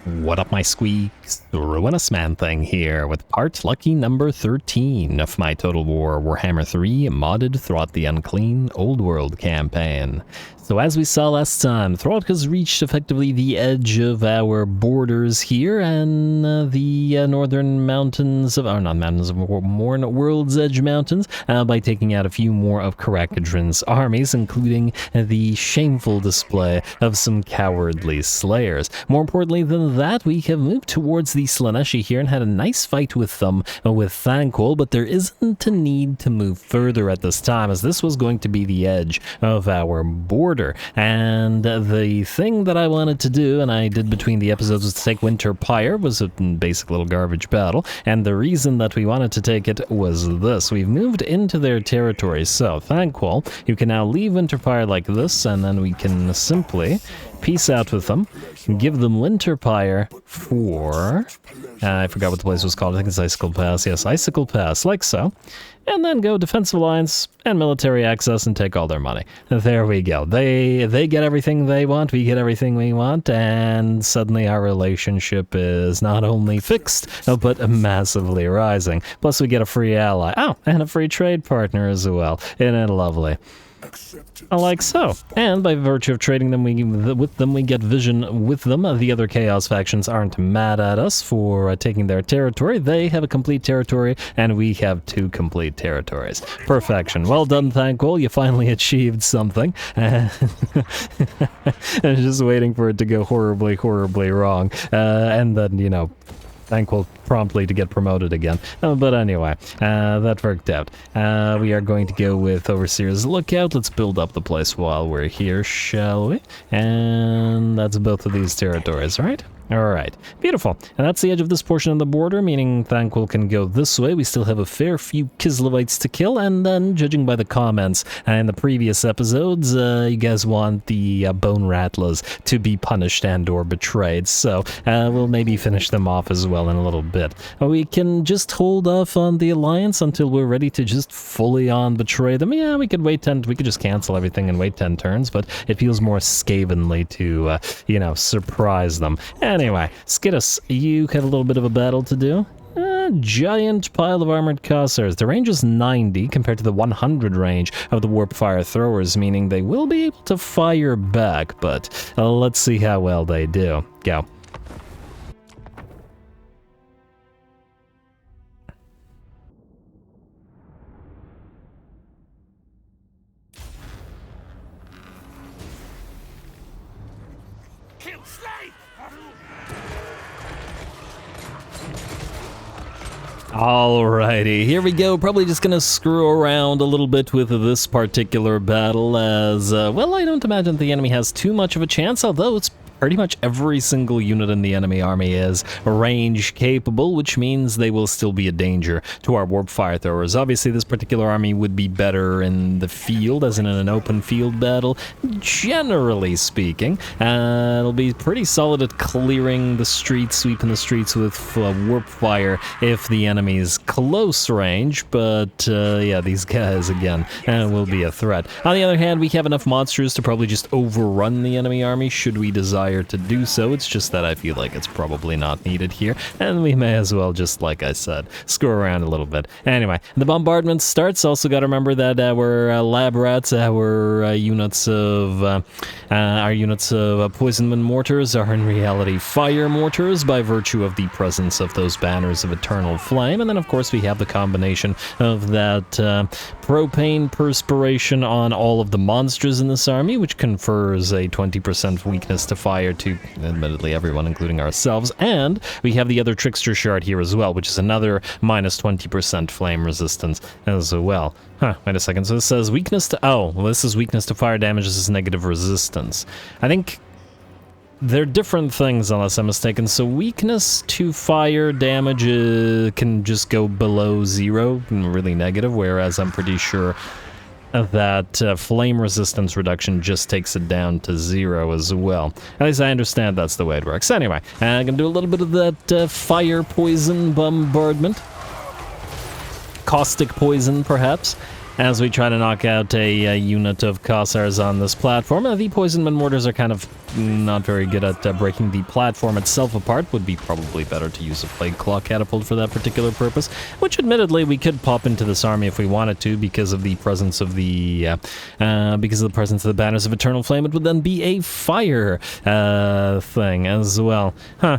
What up, my squeaks? The Ruinous Man thing here with part lucky number 13 of my Total War Warhammer 3 modded Throt the Unclean Old World campaign. So as we saw last time, Throt has reached effectively the edge of our borders here, and the northern mountains of, or not mountains of Morn, World's Edge Mountains, by taking out a few more of Karakadrin's armies, including the shameful display of some cowardly slayers. More importantly than that, we have moved towards the Slaneshi here and had a nice fight with them with Thankful, but there isn't a need to move further at this time, as this was going to be the edge of our border. And the thing that I wanted to do, and I did between the episodes, was to take Winter Pyre. Was a basic little garbage battle, and the reason that we wanted to take it was this. We've moved into their territory, so Thankful, you can now leave Winter Pyre like this, and then we can simply peace out with them, give them Winter Pyre for, I forgot what the place was called, I think it's Icicle Pass, yes, Icicle Pass, like so, and then go Defensive Alliance and Military Access and take all their money. There we go. They get everything they want, we get everything we want, and suddenly our relationship is not only fixed, but massively rising. Plus we get a free ally. Oh, and a free trade partner as well. Isn't it lovely? Like so. And by virtue of trading them, we get vision with them. The other Chaos factions aren't mad at us for taking their territory. They have a complete territory, and we have 2 complete territories. Perfection. Well done, Thankful. You finally achieved something. I'm just waiting for it to go horribly, horribly wrong. And then, you know, Thankful promptly to get promoted again. But anyway, that worked out. We are going to go with Overseer's Lookout. Let's build up the place while we're here, shall we? And that's both of these territories, right? Alright, beautiful. And that's the edge of this portion of the border, meaning Thankful can go this way. We still have a fair few Kislevites to kill, and then, judging by the comments in the previous episodes, you guys want the Bone Rattlers to be punished and or betrayed, so we'll maybe finish them off as well in a little bit. We can just hold off on the Alliance until we're ready to just fully on betray them. Yeah, we could wait 10, we could just cancel everything and wait 10 turns, but it feels more Skavenly to, you know, surprise them. Anyway, Skittus, you have a little bit of a battle to do. Giant pile of armored Cossars. The range is 90 compared to the 100 range of the Warp Fire Throwers, meaning they will be able to fire back, but let's see how well they do. Go. Alrighty, here we go. Probably just gonna screw around a little bit with this particular battle as, well, I don't imagine the enemy has too much of a chance, although it's pretty much every single unit in the enemy army is range capable, which means they will still be a danger to our Warp Fire Throwers. Obviously, this particular army would be better in the field, as in an open field battle, generally speaking. It'll be pretty solid at clearing the streets, sweeping the streets with Warp Fire if the enemy's close range, but yeah, these guys, again, will be a threat. On the other hand, we have enough monsters to probably just overrun the enemy army should we desire to do so. It's just that I feel like it's probably not needed here, and we may as well just, like I said, screw around a little bit. Anyway, the bombardment starts. Also got to remember that our lab rats, our units of poisonman mortars are in reality fire mortars by virtue of the presence of those banners of eternal flame, and then of course we have the combination of that propane perspiration on all of the monsters in this army, which confers a 20% weakness to fire to, admittedly, everyone, including ourselves. And we have the other Trickster Shard here as well, which is another minus 20% flame resistance as well. Huh, wait a second. So this says weakness to... Oh, well, this is weakness to fire damage. This is negative resistance. I think they're different things, unless I'm mistaken. So weakness to fire damage can just go below 0, really negative, whereas I'm pretty sure that flame resistance reduction just takes it down to 0 as well. At least I understand that's the way it works. Anyway, I'm gonna do a little bit of that fire poison bombardment. Caustic poison, perhaps. as we try to knock out a unit of Cossars on this platform. The Poisonman Mortars are kind of not very good at breaking the platform itself apart. Would be probably better to use a Plague Claw Catapult for that particular purpose, which admittedly we could pop into this army if we wanted to because of the presence of the Banners of Eternal Flame. It would then be a fire thing as well. Huh.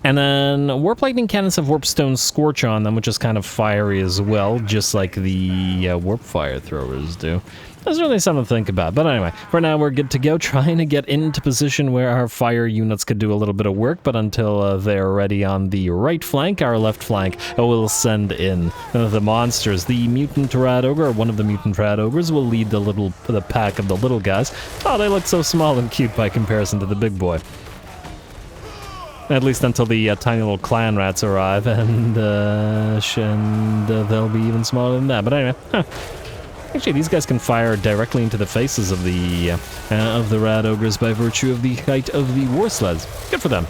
And then Warp Lightning Cannons have Warpstone Scorch on them, which is kind of fiery as well, just like the Warp Fire Throwers do. That's really something to think about. But anyway, for now we're good to go, trying to get into position where our fire units could do a little bit of work, but until they're ready on the right flank, our left flank will send in the monsters. The Mutant Rat Ogre, or one of the Mutant Rat Ogres, will lead the pack of the little guys. Oh, they look so small and cute by comparison to the big boy. At least until the tiny little clan rats arrive, and they'll be even smaller than that. But anyway, actually, these guys can fire directly into the faces of the rat ogres by virtue of the height of the war sleds. Good for them.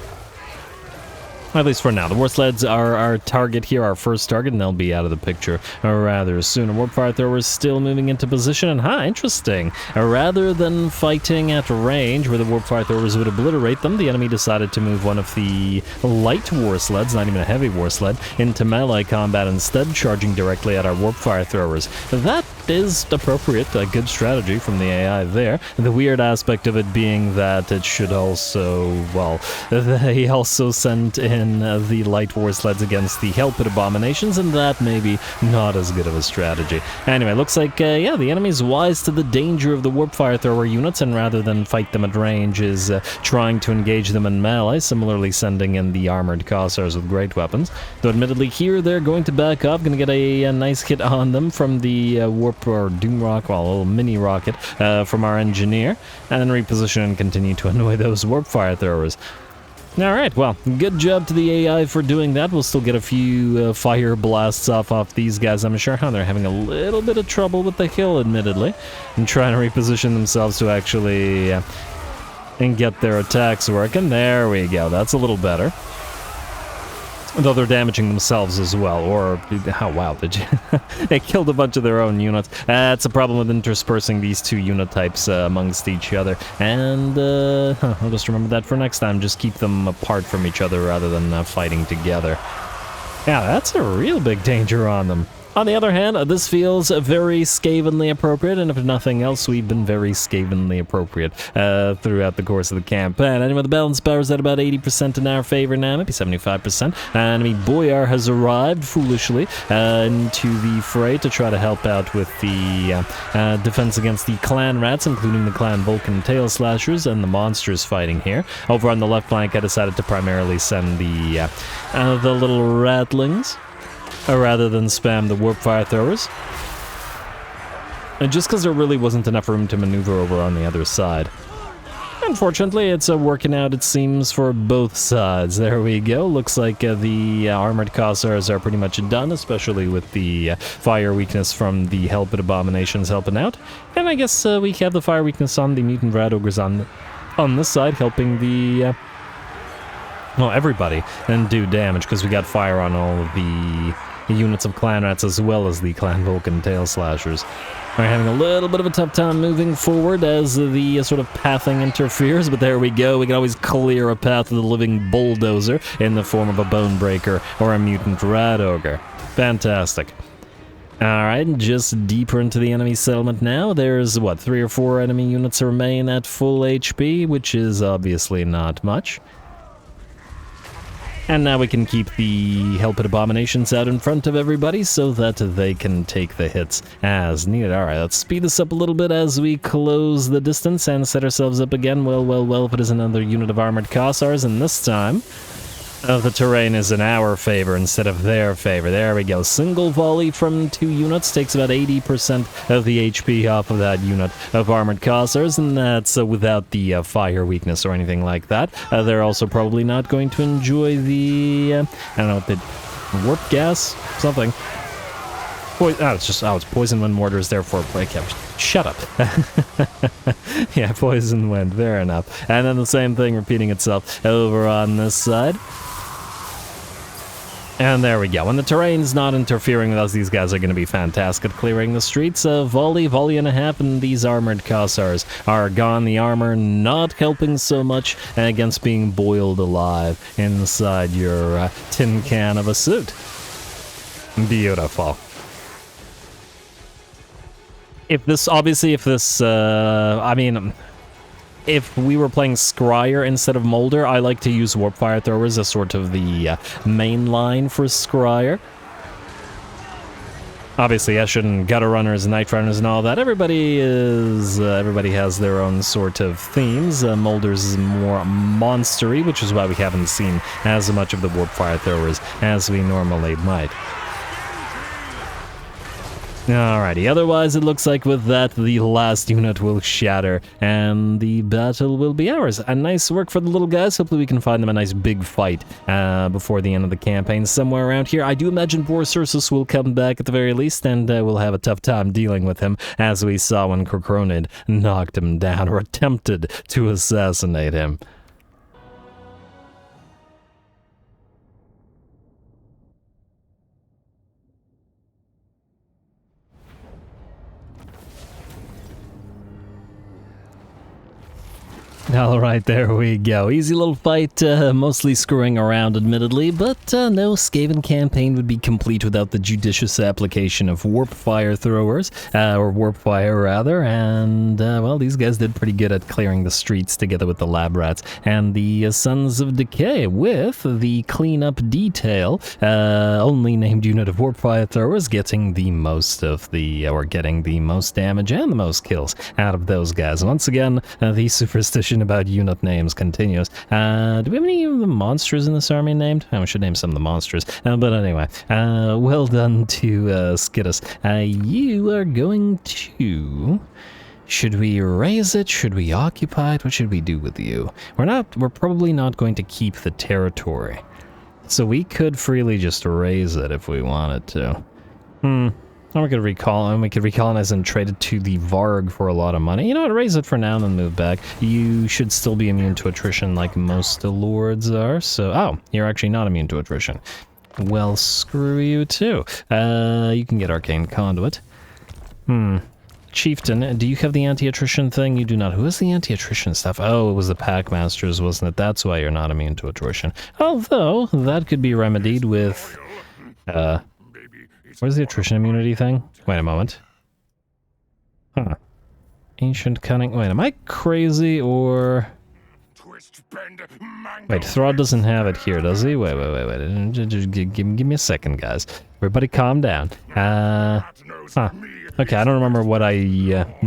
At least for now. The war sleds are our target here, our first target, and they'll be out of the picture rather soon. Warp Fire Throwers still moving into position, and interesting. Rather than fighting at range, where the Warp Fire Throwers would obliterate them, the enemy decided to move one of the light war sleds, not even a heavy war sled, into melee combat instead, charging directly at our Warp Fire Throwers. That is appropriate, a good strategy from the AI there. The weird aspect of it being that it should also, well, they also sent in the light war sleds against the Hellpit abominations, and that maybe not as good of a strategy. Anyway, looks like, yeah, the enemy's wise to the danger of the Warp Fire Thrower units, and rather than fight them at range, is trying to engage them in melee, similarly sending in the armored Cossars with great weapons. Though admittedly here, they're going to back up, going to get a nice hit on them from the Warp or Doom Rock, well, a little mini rocket from our engineer, and then reposition and continue to annoy those Warp Fire Throwers. Alright, well, good job to the AI for doing that. We'll still get a few fire blasts off these guys, I'm sure. They're having a little bit of trouble with the hill, admittedly, and trying to reposition themselves to actually and get their attacks working. There we go, that's a little better. Though they're damaging themselves as well, or, oh wow, they killed a bunch of their own units. That's a problem with interspersing these two unit types amongst each other, and I'll just remember that for next time, just keep them apart from each other rather than fighting together. Yeah, that's a real big danger on them. On the other hand, this feels very Skavenly appropriate, and if nothing else, we've been very Skavenly appropriate throughout the course of the campaign. Anyway, the balance power is at about 80% in our favor now, maybe 75%. Enemy Boneyard has arrived, foolishly, into the fray to try to help out with the defense against the clan rats, including the clan Vulcan tail slashers and the monsters fighting here. Over on the left flank, I decided to primarily send the little ratlings, rather than spam the Warp Fire Throwers. And just because there really wasn't enough room to maneuver over on the other side. Unfortunately, it's working out, it seems, for both sides. There we go. Looks like the armored Cossars are pretty much done, especially with the fire weakness from the Hellpit abominations helping out. And I guess we have the fire weakness on the Mutant Rat Ogres on this side, helping the well, everybody, and do damage, because we got fire on all of the units of clan rats as well as the clan Vulcan tail slashers. We're having a little bit of a tough time moving forward as the sort of pathing interferes, but there we go. We can always clear a path with a living bulldozer in the form of a bone breaker or a mutant rat ogre. Fantastic. Alright, just deeper into the enemy settlement now. There's, what, 3 or 4 enemy units remain at full HP, which is obviously not much. And now we can keep the Hellpit abominations out in front of everybody so that they can take the hits as needed. Alright, let's speed this up a little bit as we close the distance and set ourselves up again. Well, if it is another unit of armored Cossars, and this time the terrain is in our favor instead of their favor. There we go. Single volley from 2 units takes about 80% of the HP off of that unit of armored Cossars, and that's without the fire weakness or anything like that. They're also probably not going to enjoy the, I don't know, the warp gas? Something. It's poison wind mortars, therefore, shut up. Yeah, poison wind, fair enough. And then the same thing repeating itself over on this side. And there we go. When the terrain's not interfering with us, these guys are going to be fantastic at clearing the streets. Volley and a half, and these armored Kossars are gone. The armor not helping so much against being boiled alive inside your tin can of a suit. Beautiful. If this, I mean, if we were playing Scryer instead of Moulder, I like to use Warp Fire Throwers as sort of the main line for Scryer. Obviously, Eshin and Gutter Runners and Night Runners and all that, everybody has their own sort of themes. Moulder's is more monstery, which is why we haven't seen as much of the Warp Fire Throwers as we normally might. Alrighty, otherwise it looks like with that the last unit will shatter and the battle will be ours. A nice work for the little guys. Hopefully we can find them a nice big fight before the end of the campaign somewhere around here. I do imagine Borsursus will come back at the very least, and we'll have a tough time dealing with him, as we saw when Korkronid knocked him down or attempted to assassinate him. Alright, there we go. Easy little fight, mostly screwing around admittedly, but no Skaven campaign would be complete without the judicious application of Warp Fire Throwers, or Warp Fire rather, and well, these guys did pretty good at clearing the streets together with the Lab Rats and the Sons of Decay, with the cleanup detail, only named unit of Warp Fire Throwers getting the most of the, or getting the most damage and the most kills out of those guys. Once again, the superstition about unit names continues. Do we have any of the monsters in this army named? We should name some of the monsters. But anyway, well done to Skittus. You are going to... Should we raise it? Should we occupy it? What should we do with you? We're probably not going to keep the territory. So we could freely just raise it if we wanted to. Or we could recolonize and trade it to the Varg for a lot of money. You know what, raise it for now and then move back. You should still be immune to attrition like most lords are, so... Oh, you're actually not immune to attrition. Well, screw you too. You can get Arcane Conduit. Chieftain, do you have the anti-attrition thing? You do not. Who has the anti-attrition stuff? Oh, it was the Packmasters, wasn't it? That's why you're not immune to attrition. Although, that could be remedied with... Where's the attrition immunity thing? Wait a moment. Ancient Cunning. Wait, am I crazy or... Wait, Throt doesn't have it here, does he? Wait. Just give me a second, guys. Everybody calm down. Okay, I don't remember what I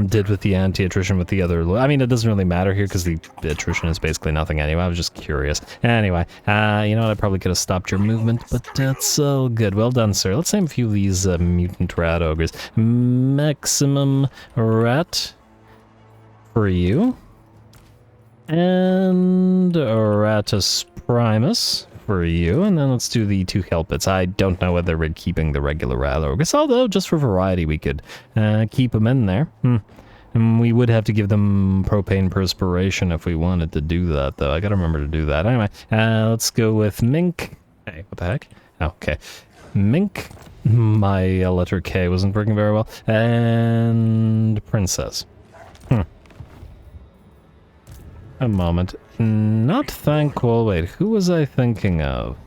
did with the anti-attrition with the other... I mean, it doesn't really matter here because the attrition is basically nothing anyway. I was just curious. Anyway, you know what? I probably could have stopped your movement, but that's all good. Well done, sir. Let's name a few of these mutant rat ogres. Maximum Rat for you. And Ratus Primus for you, and then let's do the two Helpets. I don't know whether we're keeping the regular rat ogres, although just for variety we could keep them in there. And we would have to give them propane perspiration if we wanted to do that, though. I gotta remember to do that. Anyway, let's go with Mink. Hey, what the heck? Okay. Mink. My letter K wasn't working very well. And Princess. A moment. Not thankful. Wait, who was I thinking of?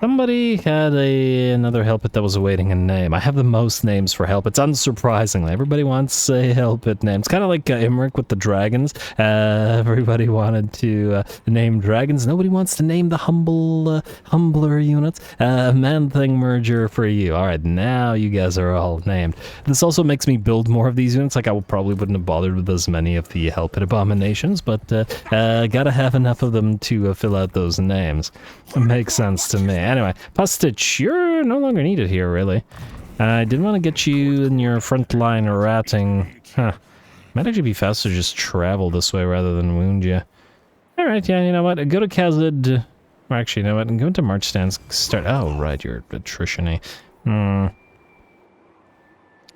Somebody had another Helpet that was awaiting a name. I have the most names for Helpets, unsurprisingly. Everybody wants a Helpet name. It's kind of like Imric with the dragons. Everybody wanted to name dragons. Nobody wants to name the humbler units. Man-Thing merger for you. Alright, now you guys are all named. This also makes me build more of these units. Like, I probably wouldn't have bothered with as many of the Helpet abominations, but gotta have enough of them to fill out those names. It makes sense to me. Anyway, Pustich, you're no longer needed here, really. I didn't want to get you in your front line ratting. Might actually be faster to just travel this way rather than wound you. Alright, yeah, you know what? Go to Kazid. Or actually, you know what? Go into March Stance. Start. Oh, right, you're attrition-y.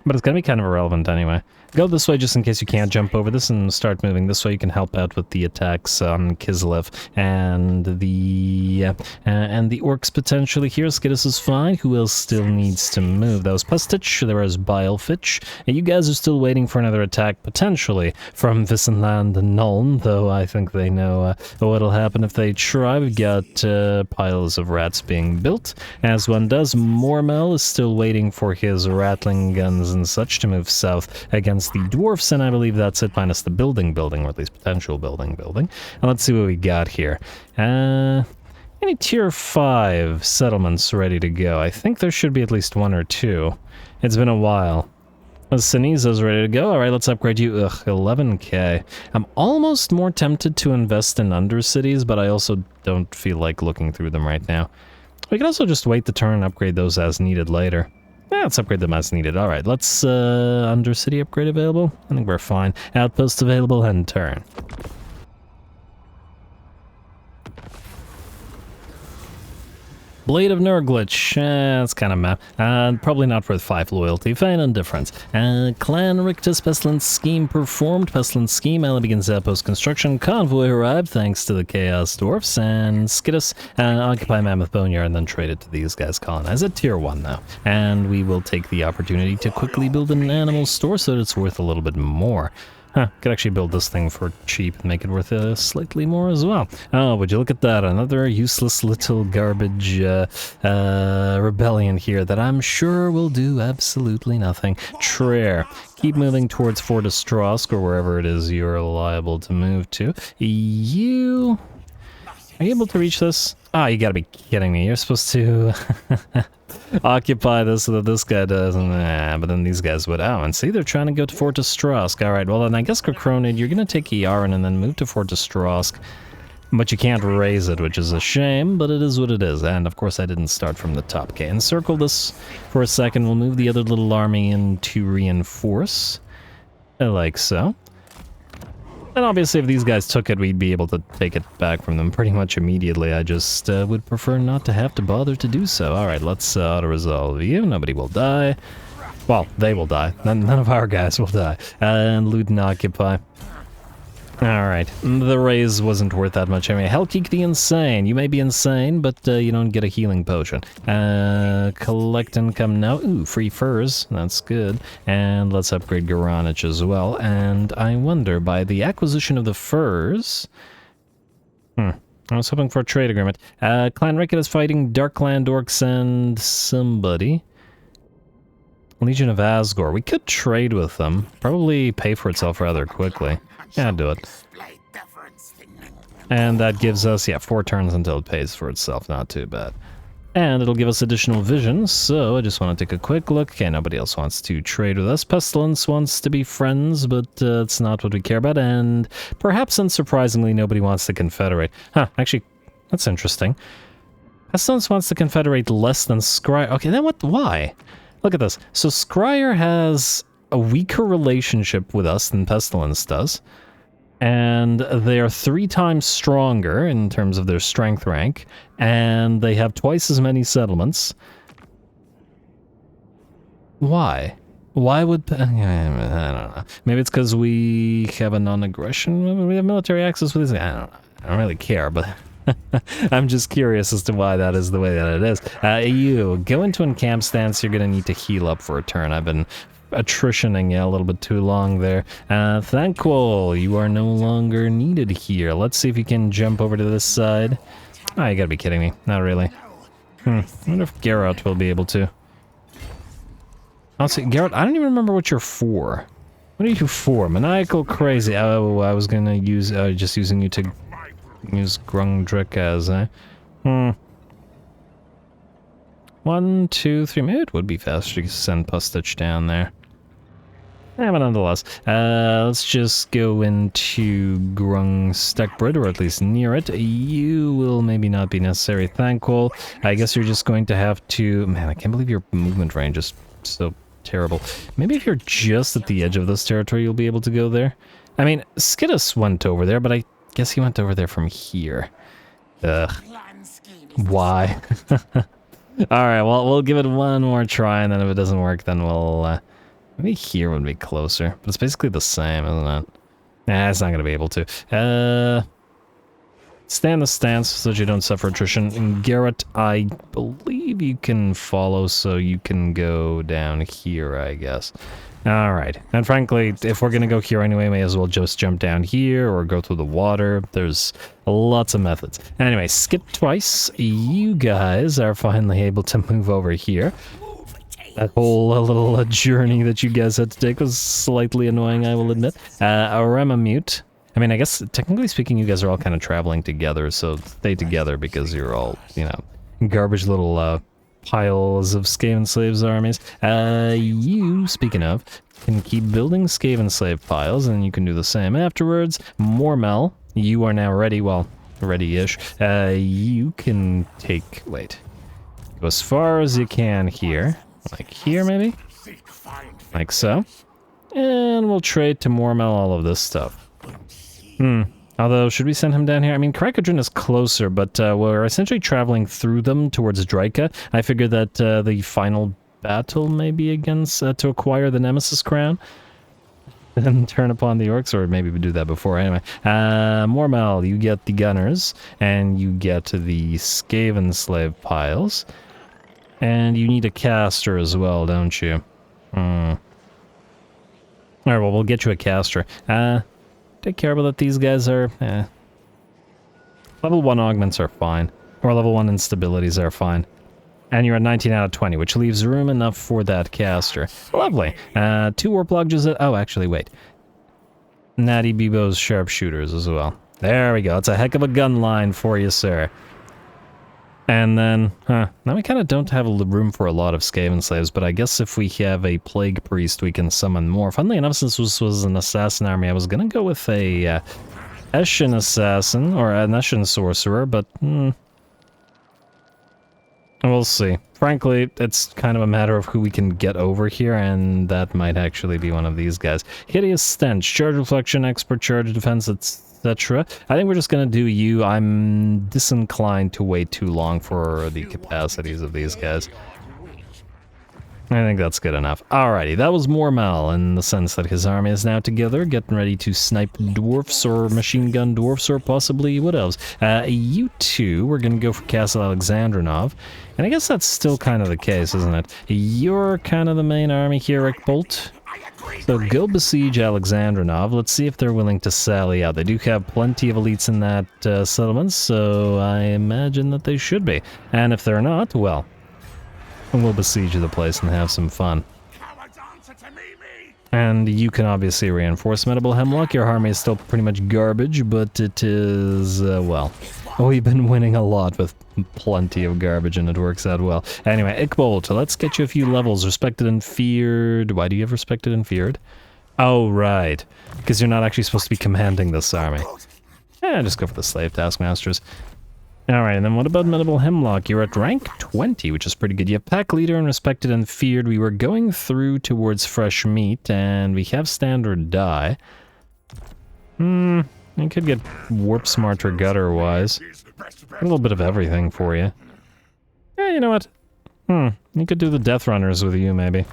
But it's going to be kind of irrelevant anyway. Go this way just in case you can't jump over this and start moving this way. You can help out with the attacks on Kislev and the orcs potentially here. Skidus is fine. Who else still needs to move? That was Pustich. There was Bilefitch. And you guys are still waiting for another attack potentially from Visenland and Nuln, though I think they know what'll happen if they try. We've got piles of rats being built. As one does, Mormel is still waiting for his rattling guns and such to move south against the dwarfs, and I believe that's it, minus the building, or at least potential building. And let's see what we got here. Any tier 5 settlements ready to go? I think there should be at least 1 or 2. It's been a while. Siniza's ready to go. Alright, let's upgrade you. Ugh, 11k. I'm almost more tempted to invest in Undercities, but I also don't feel like looking through them right now. We can also just wait the turn and upgrade those as needed later. Yeah, let's upgrade them as needed. Alright, let's, Undercity upgrade available? I think we're fine. Outpost available, and turn. Blade of Nurglitch, that's kind of meh. Probably not worth 5 loyalty, fine indifference. Clan Rictus Pestilence Scheme performed. Pestilence Scheme, Ally begins outpost construction. Convoy arrived thanks to the Chaos Dwarfs. And Skidus, occupy Mammoth Boneyard and then trade it to these guys. Colonize at tier 1 now. And we will take the opportunity to quickly build an animal store so that it's worth a little bit more. Huh, could actually build this thing for cheap and make it worth slightly more as well. Oh, would you look at that? Another useless little garbage rebellion here that I'm sure will do absolutely nothing. Traer. Keep moving towards Fort Ostrosk or wherever it is you're liable to move to. You... Are you able to reach this? Oh, you gotta be kidding me. You're supposed to... occupy this so that this guy doesn't, but then these guys would. Oh, and see, they're trying to go to Fort Ostrosk. Alright, well then I guess Kronid, you're gonna take Yaren and then move to Fort Ostrosk. But you can't raise it, which is a shame, but it is what it is. And of course I didn't start from the top. Okay, encircle this for a second. We'll move the other little army in to reinforce. Like so. And obviously if these guys took it, we'd be able to take it back from them pretty much immediately. I just would prefer not to have to bother to do so. Alright, let's auto-resolve you. Nobody will die. Well, they will die. None of our guys will die. And loot and occupy. Alright, the raise wasn't worth that much. I mean, Hellkeek the Insane. You may be insane, but you don't get a healing potion. Collect income now. Ooh, free furs. That's good. And let's upgrade Garanich as well. And I wonder, by the acquisition of the furs... I was hoping for a trade agreement. Clan Ricket is fighting Dark Clan Dorks and somebody. Legion of Asgore. We could trade with them. Probably pay for itself rather quickly. Yeah, do it. And that gives us, 4 turns until it pays for itself. Not too bad. And it'll give us additional vision, so I just want to take a quick look. Okay, nobody else wants to trade with us. Pestilence wants to be friends, but it's not what we care about. And perhaps unsurprisingly, nobody wants to confederate. Huh, actually, that's interesting. Pestilence wants to confederate less than Scryer. Okay, then what? Why? Look at this. So Scryer has a weaker relationship with us than Pestilence does. And they are 3 times stronger in terms of their strength rank, and they have twice as many settlements. Why? Why would... I don't know. Maybe it's because we have a non-aggression... Maybe we have military access with this... I don't know. I don't really care, but... I'm just curious as to why that is the way that it is. You, go into encamp stance. You're going to need to heal up for a turn. I've been... attritioning a little bit too long there. Thankful, you are no longer needed here. Let's see if you can jump over to this side. Oh, you gotta be kidding me. Not really. I wonder if Garrett will be able to. Honestly, Garrett, I don't even remember what you're for. What are you for? Maniacal crazy. Oh, I was gonna use, just using you to use Grungdrick as, 1, 2, 3. Maybe it would be faster to send Pustich down there. Yeah, but nonetheless, let's just go into Grung Steckbrid, or at least near it. You will maybe not be necessary. Thankful. I guess you're just going to have to... Man, I can't believe your movement range is so terrible. Maybe if you're just at the edge of this territory, you'll be able to go there. I mean, Skidus went over there, but I guess he went over there from here. Ugh. Why? Alright, well, we'll give it one more try, and then if it doesn't work, then we'll Maybe here would be closer, but it's basically the same, isn't it? Nah, it's not going to be able to. Stand the stance so that you don't suffer attrition. And Garrett, I believe you can follow, so you can go down here, I guess. Alright, and frankly, if we're going to go here anyway, may as well just jump down here or go through the water. There's lots of methods. Anyway, skip twice. You guys are finally able to move over here. That whole little journey that you guys had to take was slightly annoying, I will admit. Arema mute. I mean, I guess, technically speaking, you guys are all kind of traveling together, so stay together because you're all, you know, garbage little piles of Skaven slaves armies. You, speaking of, can keep building Skaven slave piles, and you can do the same afterwards. Mormel, you are now ready, well, ready-ish. You can take, wait, go as far as you can here. Like here, maybe? Like so. And we'll trade to Mormel all of this stuff. Although, should we send him down here? I mean, Krakadrin is closer, but we're essentially traveling through them towards Draika. I figured that the final battle may be against to acquire the Nemesis crown. And turn upon the orcs, or maybe we do that before. Anyway, Mormel, you get the gunners, and you get the Skaven slave piles. And you need a caster as well, don't you? Alright, well, we'll get you a caster. Take care about that these guys are, Level 1 augments are fine. Or level 1 instabilities are fine. And you're at 19 out of 20, which leaves room enough for that caster. Lovely. 2 warp lodges. Oh, actually, wait. Natty Bebo's sharpshooters as well. There we go. It's a heck of a gun line for you, sir. And then, now we kind of don't have room for a lot of Skaven slaves, but I guess if we have a Plague Priest, we can summon more. Funnily enough, since this was an assassin army, I was going to go with a Eshin assassin, or an Eshin sorcerer, but we'll see. Frankly, it's kind of a matter of who we can get over here, and that might actually be one of these guys. Hideous Stench, Charge Reflection, Expert Charge Defense, etc. I think we're just gonna do you. I'm disinclined to wait too long for the capacities of these guys. I think that's good enough. Alrighty, that was Mormel in the sense that his army is now together, getting ready to snipe dwarfs or machine gun dwarfs or possibly what else. You two, we're gonna go for Castle Alexandronov, and I guess that's still kind of the case, isn't it? You're kind of the main army here, Rick Bolt. So go besiege Alexandronov. Let's see if they're willing to sally out. They do have plenty of elites in that settlement, so I imagine that they should be. And if they're not, well, we'll besiege the place and have some fun. And you can obviously reinforce Medible Hemlock. Your army is still pretty much garbage, but it is, well, we've been winning a lot with plenty of garbage, and it works out well. Anyway, Ickbolt, let's get you a few levels. Respected and feared. Why do you have respected and feared? Oh, right. Because you're not actually supposed to be commanding this army. Just go for the slave taskmasters. Alright, and then what about Medible Hemlock? You're at rank 20, which is pretty good. You have Pack Leader and Respected and Feared. We were going through towards Fresh Meat, and we have Standard Die. You could get Warp Smart or Gutter-wise. A little bit of everything for you. Yeah, you know what? You could do the Death Runners with you, maybe.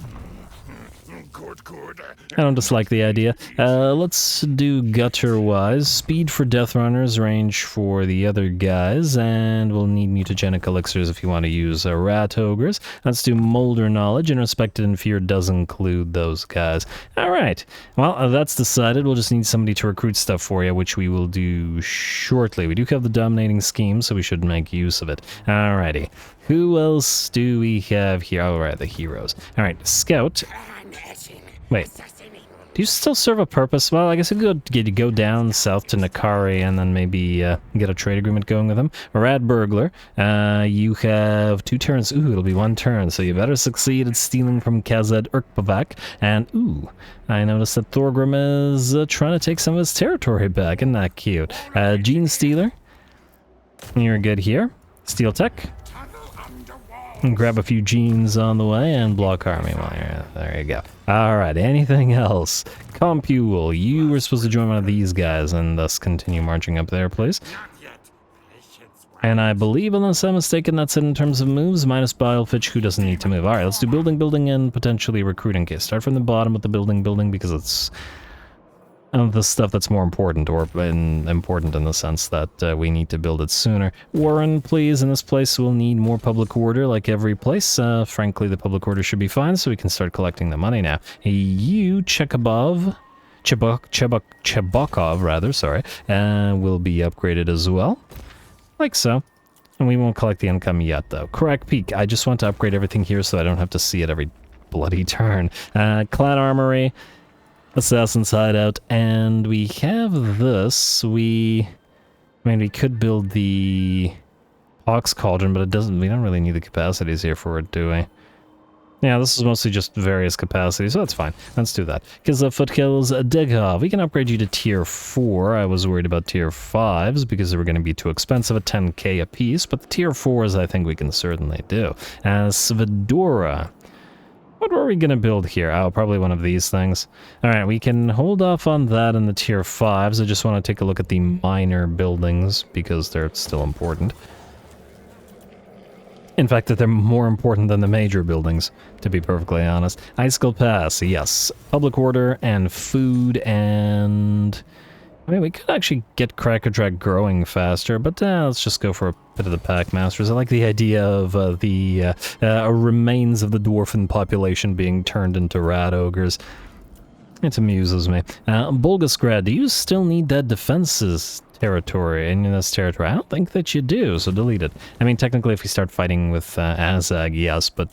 I don't dislike the idea. Let's do gutter-wise. Speed for Death Runners, range for the other guys, and we'll need mutagenic elixirs if you want to use Rat Ogres. Let's do Moulder Knowledge, and Respected and Fear does include those guys. Alright, well, that's decided. We'll just need somebody to recruit stuff for you, which we will do shortly. We do have the Dominating Scheme, so we should make use of it. Alrighty. Who else do we have here? Oh, right, the heroes. Alright, Scout. Wait, do you still serve a purpose? Well, I guess you could go down south to Nakari and then maybe get a trade agreement going with him. Rad Burglar, you have 2 turns. Ooh, it'll be 1 turn, so you better succeed at stealing from Kazed Urkpavak. And, ooh, I noticed that Thorgrim is trying to take some of his territory back. Isn't that cute? Gene Stealer, you're good here. Steel Tech. And grab a few genes on the way and block army while you're there. You go. Alright, anything else? Compule, you were supposed to join one of these guys and thus continue marching up there, please. And I believe, unless I'm mistaken, that's it in terms of moves, minus Bilefitch, who doesn't need to move. Alright, let's do building, and potentially recruiting. Okay, start from the bottom with the building, because it's the stuff that's more important, or important in the sense that we need to build it sooner. Warren, please, in this place we'll need more public order, like every place. Frankly, the public order should be fine, so we can start collecting the money now. You, Chebokov, rather, sorry, will be upgraded as well. Like so. And we won't collect the income yet, though. Correct Peak, I just want to upgrade everything here so I don't have to see it every bloody turn. Clan Armory, Assassin's Hideout, and we have this. We could build the Ox Cauldron, but we don't really need the capacities here for it, do we? Yeah, this is mostly just various capacities, so that's fine. Let's do that. Because the Foothills Degov, we can upgrade you to tier 4. I was worried about tier 5s because they were going to be too expensive at 10k a piece, but the tier 4s I think we can certainly do. Svedora. What were we going to build here? Oh, probably one of these things. Alright, we can hold off on that in the tier 5s. I just want to take a look at the minor buildings because they're still important. In fact, that they're more important than the major buildings, to be perfectly honest. Icicle Pass, yes. Public order and food and... we could actually get Cracker Jack growing faster, but let's just go for a bit of the Pack Masters. I like the idea of the remains of the dwarfen population being turned into rat ogres. It amuses me. Bulgasgrad, do you still need that defenses territory in this territory? I don't think that you do, so delete it. I mean, technically, if you start fighting with Azag, yes, but...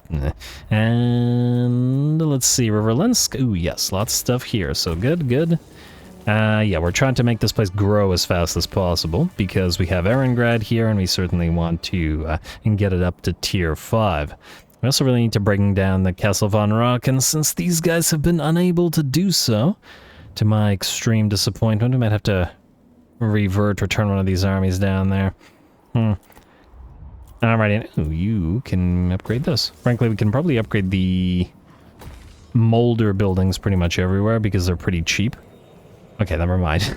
And let's see, Riverlensk. Ooh, yes, lots of stuff here, so good. Yeah, we're trying to make this place grow as fast as possible, because we have Erengrad here, and we certainly want to get it up to tier 5. We also really need to bring down the Castle von Rock, and since these guys have been unable to do so, to my extreme disappointment, we might have to return one of these armies down there. Alrighty, ooh, you can upgrade this. Frankly, we can probably upgrade the Moulder buildings pretty much everywhere, because they're pretty cheap. Okay, never mind.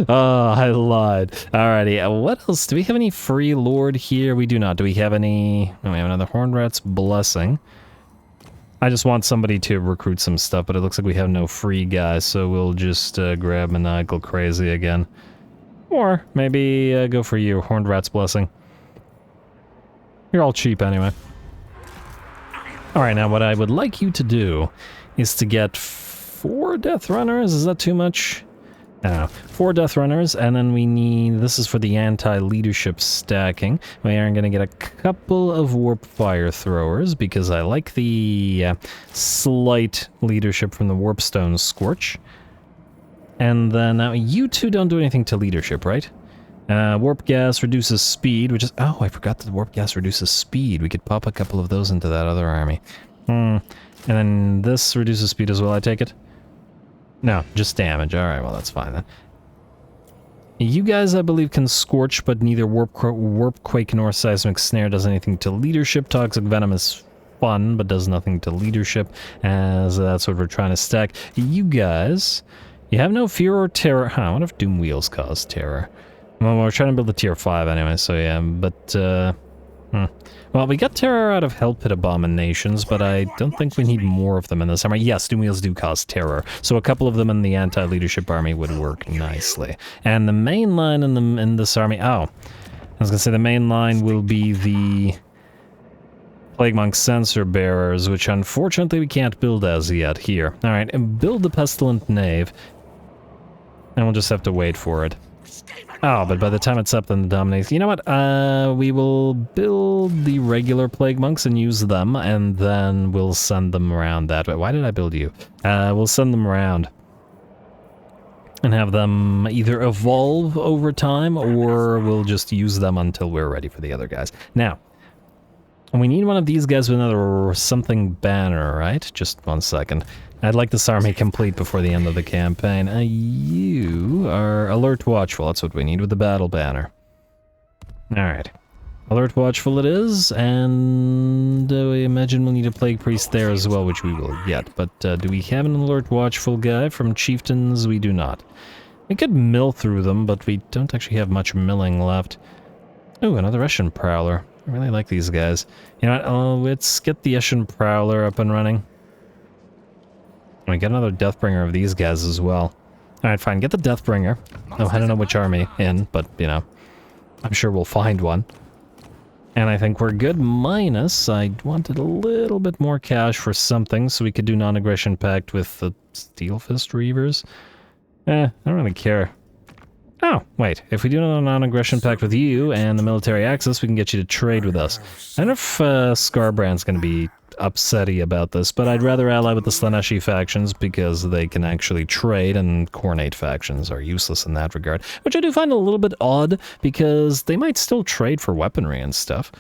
Oh, I lied. Alrighty, what else? Do we have any free lord here? We do not. Do we have any... Oh, we have another Hornrat's Blessing. I just want somebody to recruit some stuff, but it looks like we have no free guys, so we'll just grab Maniacal Crazy again. Or maybe go for you, Horned Rat's Blessing. You're all cheap anyway. Alright, now what I would like you to do is to get 4 Death Runners. Is that too much? No, 4 Death Runners, and then we need... This is for the anti-leadership stacking. We are going to get a couple of Warp Fire Throwers, because I like the slight leadership from the Warpstone Scorch. And then, now, you two don't do anything to leadership, right? Warp Gas reduces speed, which is... Oh, I forgot that Warp Gas reduces speed. We could pop a couple of those into that other army. And then this reduces speed as well, I take it? No, just damage. Alright, well, that's fine then. You guys, I believe, can Scorch, but neither Warp Quake nor Seismic Snare does anything to leadership. Toxic Venom is fun, but does nothing to leadership, as that's what we're trying to stack. You guys, you have no fear or terror. Huh, I wonder if Doom Wheels cause terror. Well, we're trying to build a tier 5 anyway, so yeah, but, Well, we got terror out of Hell Pit Abominations, but I don't think we need more of them in this army. Yes, Doom Wheels do cause terror, so a couple of them in the anti-leadership army would work nicely. And the main line in this army... Oh, I was gonna say the main line will be the Plague Monk Sensor Bearers, which unfortunately we can't build as yet here. Alright, and build the Pestilent Knave, and we'll just have to wait for it. Oh, but by the time it's up, then the Dominates... You know what? We will build the regular Plague Monks and use them, and then we'll send them around that way. Why did I build you? We'll send them around and have them either evolve over time, or we'll just use them until we're ready for the other guys. Now, we need one of these guys with another something banner, right? Just 1 second. I'd like this army complete before the end of the campaign. You are Alert Watchful. That's what we need with the battle banner. Alright. Alert Watchful it is, and we imagine we'll need a Plague Priest there as well, which we will get. But do we have an Alert Watchful guy from Chieftains? We do not. We could mill through them, but we don't actually have much milling left. Oh, another Eshin Prowler. I really like these guys. You know what? Let's get the Eshin Prowler up and running. And we get another Deathbringer of these guys as well. Alright, fine. Get the Deathbringer. Oh, I don't know which army in, but, you know, I'm sure we'll find one. And I think we're good, minus I wanted a little bit more cash for something, so we could do non-aggression pact with the Steel Fist Reavers. I don't really care. Oh, wait. If we do a non-aggression pact with you and the military access, we can get you to trade with us. I don't know if Scarbrand's going to be upsetty about this, but I'd rather ally with the Slaaneshi factions because they can actually trade, and Khornate factions are useless in that regard. Which I do find a little bit odd, because they might still trade for weaponry and stuff.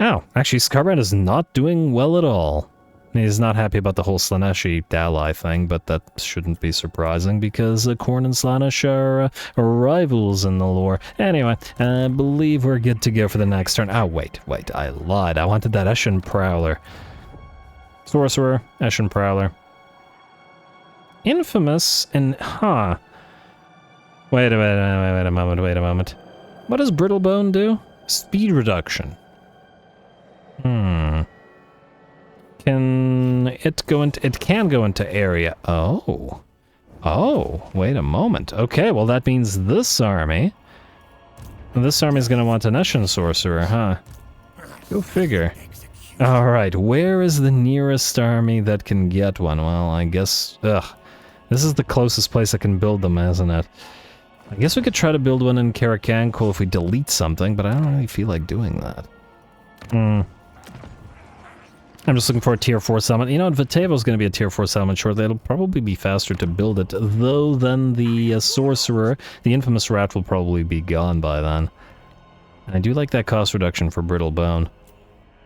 Oh, actually, Scarbrand is not doing well at all. He's not happy about the whole Slaaneshi ally thing, but that shouldn't be surprising because Khorne and Slaanesh are rivals in the lore. Anyway, I believe we're good to go for the next turn. Oh, wait, I lied. I wanted that Eshin Prowler. Sorcerer, Eshin Prowler. Infamous and... Huh. Wait a moment. What does Brittlebone do? Speed reduction. Can it go into... It can go into area. Oh, wait a moment. Okay, well that means this army... This army's gonna want an Eshin Sorcerer, huh? Go figure. Alright, where is the nearest army that can get one? Well, I guess... This is the closest place I can build them, isn't it? I guess we could try to build one in Karakanko if we delete something, but I don't really feel like doing that. I'm just looking for a tier 4 settlement. You know, Vitevo's going to be a tier 4 settlement shortly. It'll probably be faster to build it, though then the Sorcerer, the Infamous Rat, will probably be gone by then. And I do like that cost reduction for Brittlebone.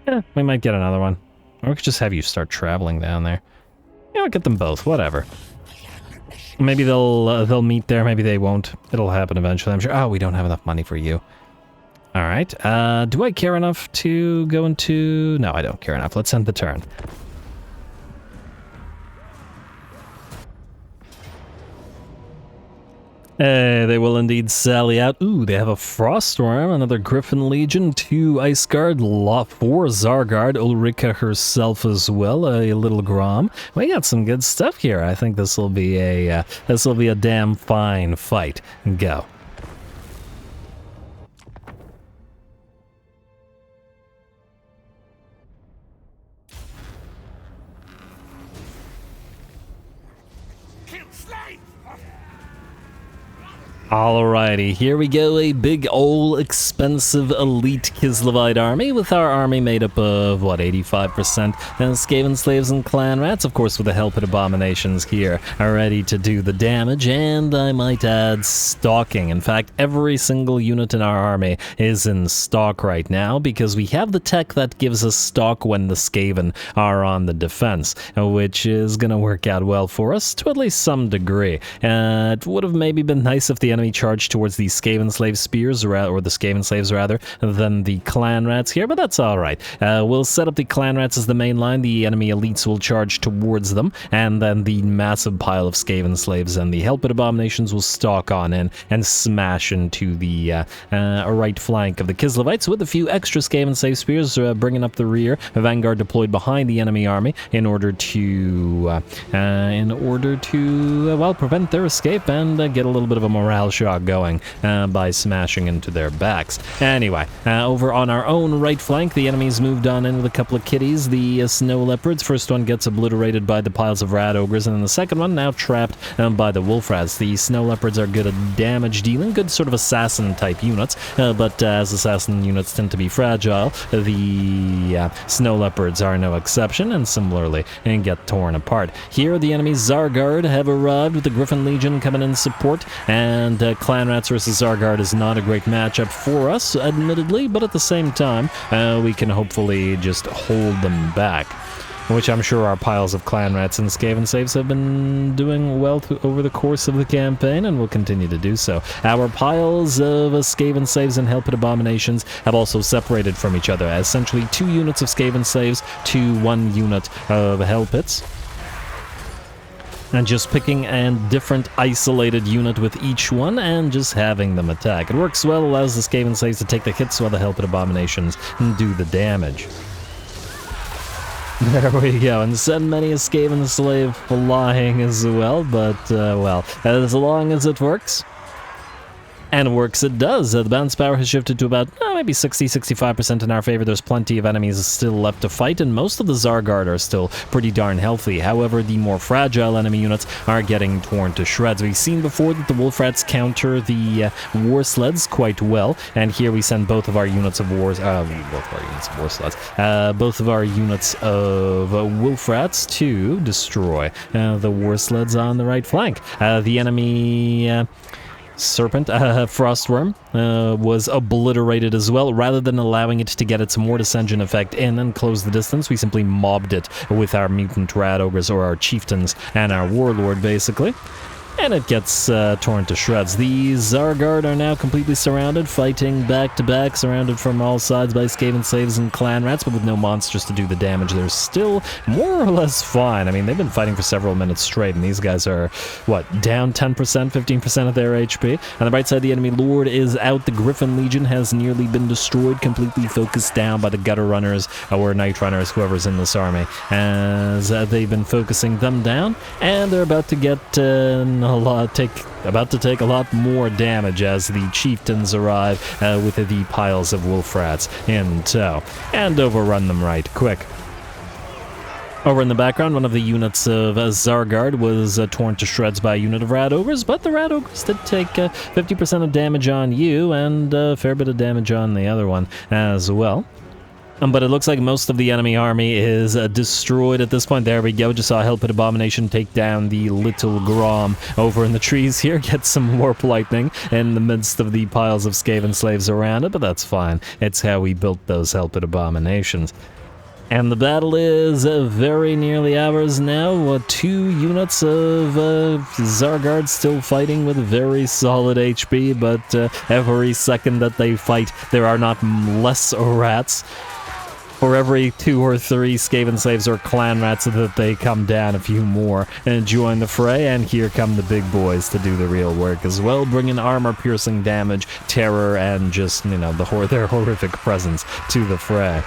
Yeah, we might get another one. Or we could just have you start traveling down there. You know, get them both, whatever. Maybe they'll meet there, maybe they won't. It'll happen eventually, I'm sure. Oh, we don't have enough money for you. Alright, do I care enough to go into... No, I don't care enough. Let's end the turn. They will indeed sally out. Ooh, they have a Froststorm, another Griffin Legion, 2 Ice Guard, 4 Zargard, Ulrika herself as well, a little Grom. We got some good stuff here. I think this will be a damn fine fight. Go. Alrighty, here we go, a big old expensive elite Kislevite army, with our army made up of, what, 85% Skaven slaves and clan rats, of course with the help of abominations here, are ready to do the damage, and I might add stalking. In fact, every single unit in our army is in stalk right now, because we have the tech that gives us stalk when the Skaven are on the defense, which is gonna work out well for us, to at least some degree. It would have maybe been nice if the enemy charged towards the Skaven slave spears, or the Skaven slaves rather, than the clan rats here, but that's alright. We'll set up the clan rats as the main line, the enemy elites will charge towards them, and then the massive pile of Skaven slaves and the helped abominations will stalk on in and smash into the right flank of the Kislevites with a few extra Skaven slave spears bringing up the rear, a vanguard deployed behind the enemy army in order to well, prevent their escape and get a little bit of a morale shot going by smashing into their backs. Anyway, over on our own right flank, the enemies moved on in with a couple of kitties, the snow leopards. First one gets obliterated by the piles of rat ogres, and then the second one now trapped by the wolf rats. The snow leopards are good at damage dealing, good sort of assassin type units, but as assassin units tend to be fragile, the snow leopards are no exception, and similarly get torn apart. Here the enemy's Zargard have arrived with the Griffin Legion coming in support, and Clan Rats versus Zargard is not a great matchup for us, admittedly, but at the same time, we can hopefully just hold them back, which I'm sure our piles of Clan Rats and Skaven saves have been doing well over the course of the campaign, and will continue to do so. Our piles of Skaven saves and helped abominations have also separated from each other, essentially 2 units of Skaven saves to 1 unit of Hellpits. And just picking a different isolated unit with each one and just having them attack. It works well, allows the Skaven slaves to take the hits while the Helped Abominations do the damage. There we go, and send many a Skaven slave flying as well, but, well, as long as it works. And works it does. The bounce power has shifted to about maybe 60-65% in our favor. There's plenty of enemies still left to fight, and most of the Zargard are still pretty darn healthy. However, the more fragile enemy units are getting torn to shreds. We've seen before that the Wolf Rats counter the War Sleds quite well, and here we send both of our units of War Rats to destroy the War Sleds on the right flank. The enemy Serpent, Frostworm, was obliterated as well. Rather than allowing it to get its Mortis Engine effect in and close the distance, we simply mobbed it with our Mutant Rat Ogres, or our Chieftains, and our Warlord, basically. And it gets torn to shreds. The Zargard are now completely surrounded, fighting back-to-back, surrounded from all sides by Skaven slaves and clan rats, but with no monsters to do the damage. They're still more or less fine. I mean, they've been fighting for several minutes straight, and these guys are, what, down 10%, 15% of their HP? On the right side, the enemy Lord is out. The Griffin Legion has nearly been destroyed, completely focused down by the Gutter Runners, or Night Runners, whoever's in this army, as they've been focusing them down, and they're about to get about to take a lot more damage as the Chieftains arrive with the piles of Wolf Rats in tow, and overrun them right quick. Over in the background, one of the units of Zargard was torn to shreds by a unit of Rat Ogres, but the Rat Ogres did take 50% of damage on you, and a fair bit of damage on the other one as well. But it looks like most of the enemy army is destroyed at this point. There we go. Just saw Helped Abomination take down the little Grom over in the trees here. Get some Warp Lightning in the midst of the piles of Skaven slaves around it, but that's fine. It's how we built those Helped Abominations. And the battle is very nearly ours now. 2 units of Zargard still fighting with very solid HP, but every second that they fight, there are not less rats. For every 2 or 3 Skaven slaves or clan rats that they come down, a few more and join the fray, and here come the big boys to do the real work as well, bringing armor-piercing damage, terror, and just, you know, their horrific presence to the fray.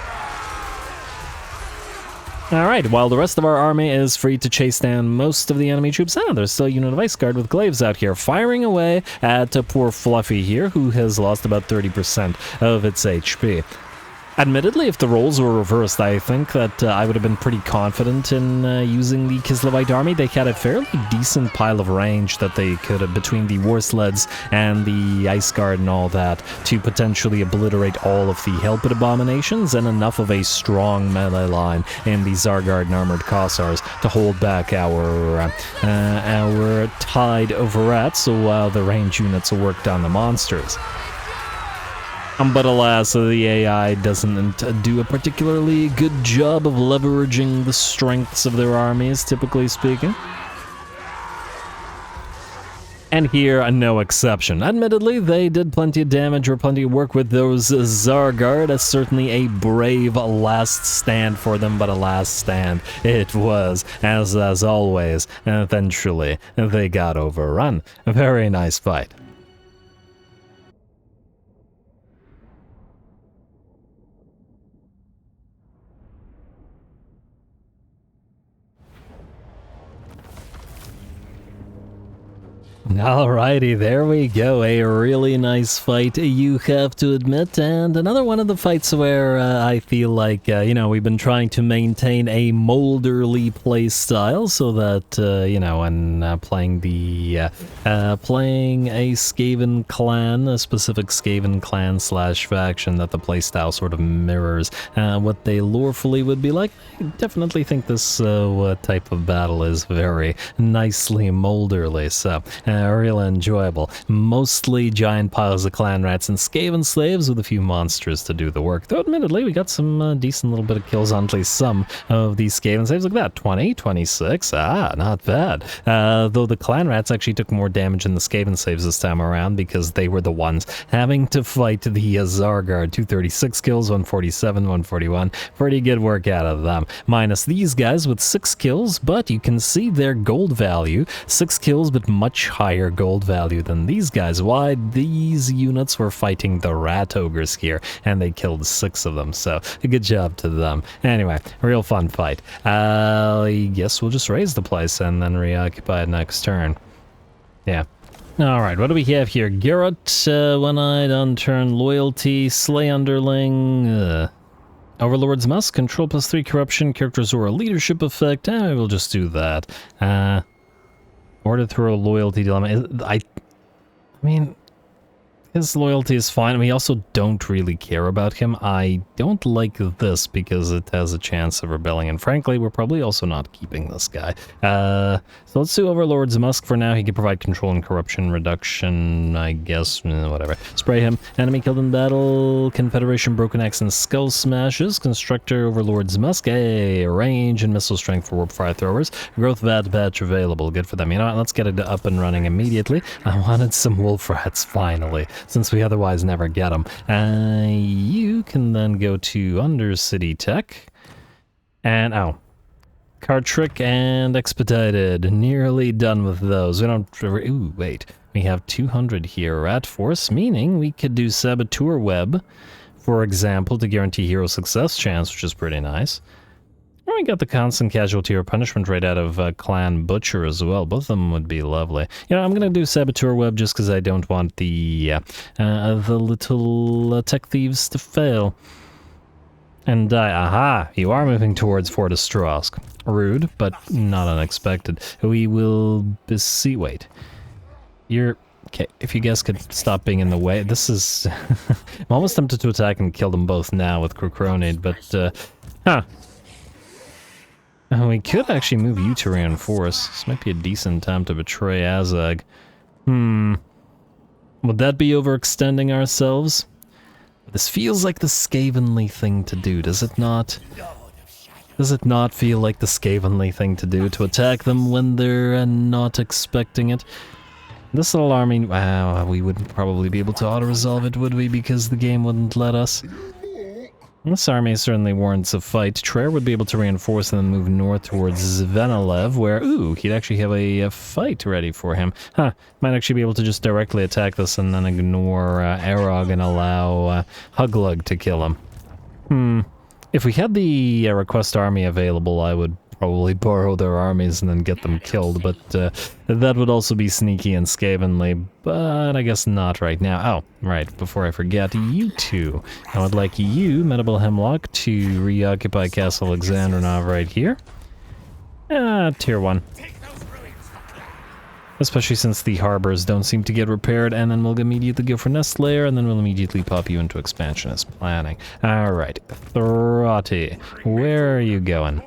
Alright, while the rest of our army is free to chase down most of the enemy troops, there's still a unit of Ice Guard with glaives out here, firing away at poor Fluffy here, who has lost about 30% of its HP. Admittedly, if the roles were reversed, I think that I would have been pretty confident in using the Kislevite army. They had a fairly decent pile of range that they could have, between the War Sleds and the Ice Guard and all that, to potentially obliterate all of the Helped Abominations, and enough of a strong melee line in the Zargard and Armored Cossars to hold back our tide of rats while the range units worked on the monsters. But alas, the AI doesn't do a particularly good job of leveraging the strengths of their armies, typically speaking. And here, no exception. Admittedly, they did plenty of damage or plenty of work with those Zargard. Certainly a brave last stand for them, but a last stand it was, as always. Eventually, they got overrun. A very nice fight. Alrighty, there we go. A really nice fight, you have to admit, and another one of the fights where I feel like, you know, we've been trying to maintain a Moulderly play style so that, you know, when playing playing a Skaven clan, a specific Skaven clan / faction, that the playstyle sort of mirrors what they lorefully would be like. I definitely think this type of battle is very nicely Moulderly, so real enjoyable. Mostly giant piles of clan rats and Skaven slaves with a few monsters to do the work. Though admittedly, we got some decent little bit of kills on at least some of these Skaven slaves. Look at that, 20, 26, not bad. Though the clan rats actually took more damage than the Skaven slaves this time around because they were the ones having to fight the Zargard. 236 kills, 147, 141. Pretty good work out of them. Minus these guys with 6 kills, but you can see their gold value. 6 kills, but much higher gold value than these guys. Why? These units were fighting the rat ogres here, and they killed 6 of them, so a good job to them. Anyway, real fun fight. I guess we'll just raise the place and then reoccupy it next turn. Yeah. Alright, what do we have here? Garrett, one-eyed, unturn, loyalty, slay underling, Overlord's Musk, control +3 corruption, characters or a leadership effect. We'll just do that. Order through a loyalty dilemma. I mean, his loyalty is fine. We also don't really care about him. I don't like this because it has a chance of rebelling, and frankly, we're probably also not keeping this guy. So let's do Overlord's Musk for now. He can provide control and corruption reduction, I guess, whatever. Spray him. Enemy killed in battle. Confederation Broken Axe and Skull Smashes. Constructor Overlord's Musk. Range and missile strength for warp fire throwers. Growth VAT patch available. Good for them. You know what? Let's get it up and running immediately. I wanted some wolf rats finally, since we otherwise never get them. You can then go to Undercity Tech. And, Card Trick and Expedited. Nearly done with those. We don't... Ooh, wait. We have 200 here. Rat Force, meaning we could do Saboteur Web, for example, to guarantee hero success chance, which is pretty nice. And we got the constant casualty or punishment rate out of Clan Butcher as well. Both of them would be lovely. You know, I'm going to do Saboteur Web just because I don't want the little tech thieves to fail. And die. Aha! You are moving towards Fort Ostrosk. Rude, but not unexpected. We will see. Wait. You're... Okay, if you guys could stop being in the way. This is... I'm almost tempted to attack and kill them both now with Crocronid, but, we could actually move you to reinforce. This might be a decent time to betray Azag. Would that be overextending ourselves? This feels like the Skavenly thing to do, does it not? Does it not feel like the Skavenly thing to do, to attack them when they're not expecting it? This little army, wow, we wouldn't probably be able to auto-resolve it, would we, because the game wouldn't let us? This army certainly warrants a fight. Traer would be able to reinforce and then move north towards Zvenilev, where, ooh, he'd actually have a fight ready for him. Might actually be able to just directly attack this and then ignore Arog and allow Huglug to kill him. If we had the request army available, I would probably borrow their armies and then get them killed, but that would also be sneaky and Skavenly, but I guess not right now. Oh, right, before I forget, you two. I would like you, Medieval Hemlock, to reoccupy Castle Alexandronov right here. Tier 1. Especially since the harbors don't seem to get repaired, and then we'll immediately go for Nest Layer, and then we'll immediately pop you into expansionist planning. Alright, Throtty, where are you going?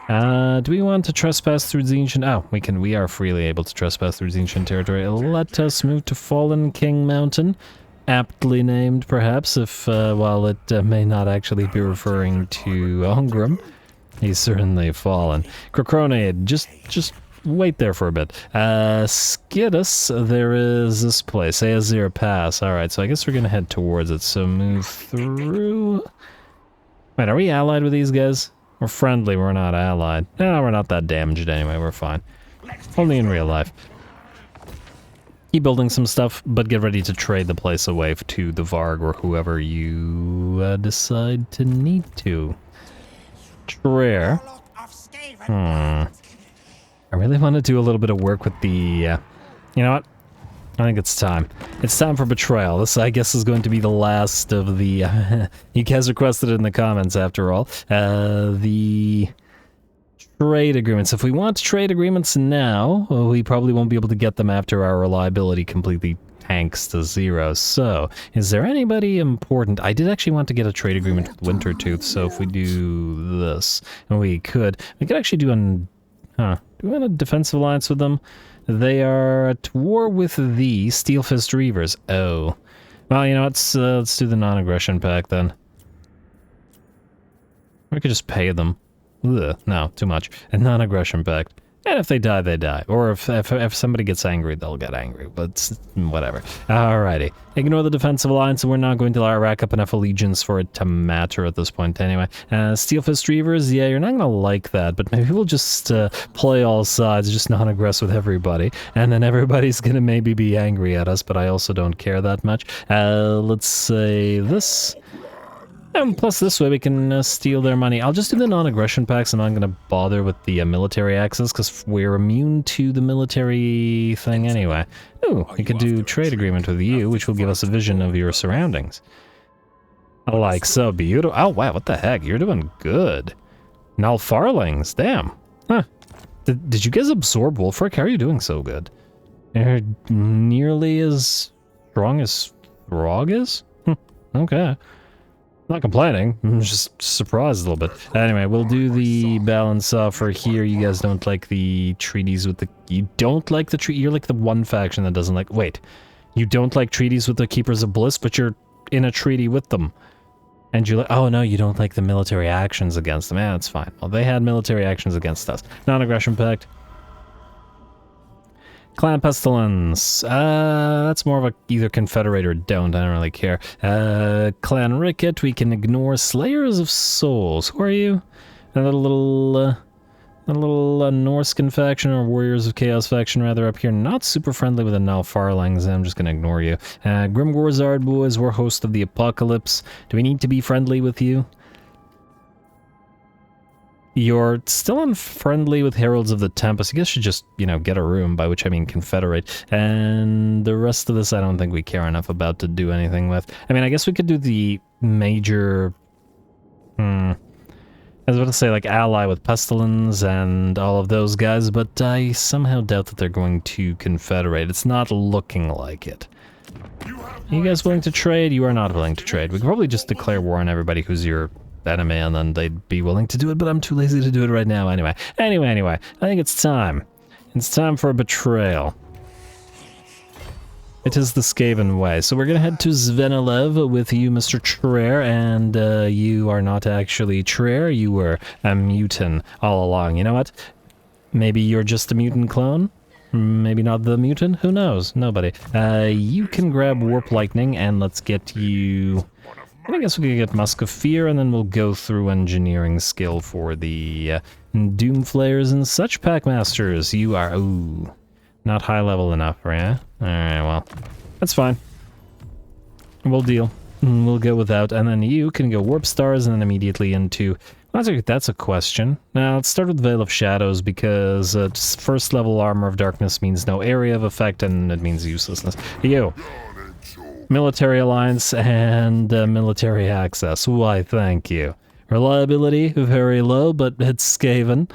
Do we want to trespass through Zenitian? Oh, we are freely able to trespass through Zenitian territory. Let us move to Fallen King Mountain. Aptly named, perhaps, if, while it may not actually be referring to Ongrim. He's certainly fallen. Crocronid, just wait there for a bit. Skidus, there is this place, Aazir Pass. Alright, so I guess we're gonna head towards it, so move through... Wait, are we allied with these guys? We're friendly, we're not allied. No, we're not that damaged anyway, we're fine. Only in real life. Keep building some stuff, but get ready to trade the place away to the Varg or whoever you decide to need to. Traer. I really want to do a little bit of work with the... you know what? I think it's time. It's time for Betrayal. This, I guess, is going to be the last of the... you guys requested it in the comments, after all. The trade agreements. If we want trade agreements now, well, we probably won't be able to get them after our reliability completely tanks to 0. So, is there anybody important? I did actually want to get a trade agreement with Wintertooth, so if we do this, and we could actually do an... do we want a defensive alliance with them? They are at war with the Steel Fist Reavers. Oh. Well, you know, let's do the non-aggression pact then. We could just pay them. Ugh, no, too much. A non-aggression pact. And if they die, they die. Or if somebody gets angry, they'll get angry. But whatever. Alrighty. Ignore the defensive alliance, and we're not going to rack up enough allegiance for it to matter at this point anyway. Steel Fist Reavers, yeah, you're not going to like that, but maybe we'll just play all sides, just non-aggress with everybody. And then everybody's going to maybe be angry at us, but I also don't care that much. Let's say this. And plus this way we can steal their money. I'll just do the non-aggression packs. I'm not going to bother with the military access because we're immune to the military thing anyway. Ooh, we could do trade agreement with you, which will give us a vision of your surroundings. Like so, beautiful. Oh wow, what the heck? You're doing good. Null Farlings, damn. Huh. Did you guys absorb Wolfric? How are you doing so good? You're nearly as strong as Throg is? Okay. Not complaining, I'm just surprised a little bit. Anyway, we'll do the balance offer here. You guys don't like the treaties with the... You don't like the treaty... You're like the one faction that doesn't like... Wait. You don't like treaties with the Keepers of Bliss, but you're in a treaty with them. And you're like... Oh, no, you don't like the military actions against them. Yeah, that's fine. Well, they had military actions against us. Non-aggression pact. Clan Pestilence, that's more of a either confederate or don't, I don't really care. Clan Ricket, we can ignore Slayers of Souls. Who are you? Another little Norscan faction, or Warriors of Chaos faction rather, up here. Not super friendly with the Null Farlings, I'm just gonna ignore you. Grim Warzard boys, we're host of the Apocalypse. Do we need to be friendly with you? You're still unfriendly with Heralds of the Tempest. You guys should just, you know, get a room, by which I mean confederate. And the rest of this I don't think we care enough about to do anything with. I mean, I guess we could do the major... I was about to say, like, ally with Pestilence and all of those guys, but I somehow doubt that they're going to confederate. It's not looking like it. Are you guys willing to trade? You are not willing to trade. We could probably just declare war on everybody who's your... enemy, and then they'd be willing to do it, but I'm too lazy to do it right now anyway. Anyway, I think it's time. It's time for a betrayal. It is the Skaven way. So we're gonna head to Zvenilev with you, Mr. Traer, and you are not actually Traer, you were a mutant all along. You know what? Maybe you're just a mutant clone? Maybe not the mutant? Who knows? Nobody. You can grab Warp Lightning, and let's get you... I guess we could get Musk of Fear, and then we'll go through engineering skill for the Doom Flayers and such. Packmasters, you are, ooh, not high level enough, right? Alright, well, that's fine. We'll deal. We'll go without, and then you can go Warp Stars, and then immediately into... That's a question. Now, let's start with Veil of Shadows, because first level Armor of Darkness means no area of effect, and it means uselessness. You. Military alliance and military access. Why, thank you. Reliability, very low, but it's Skaven.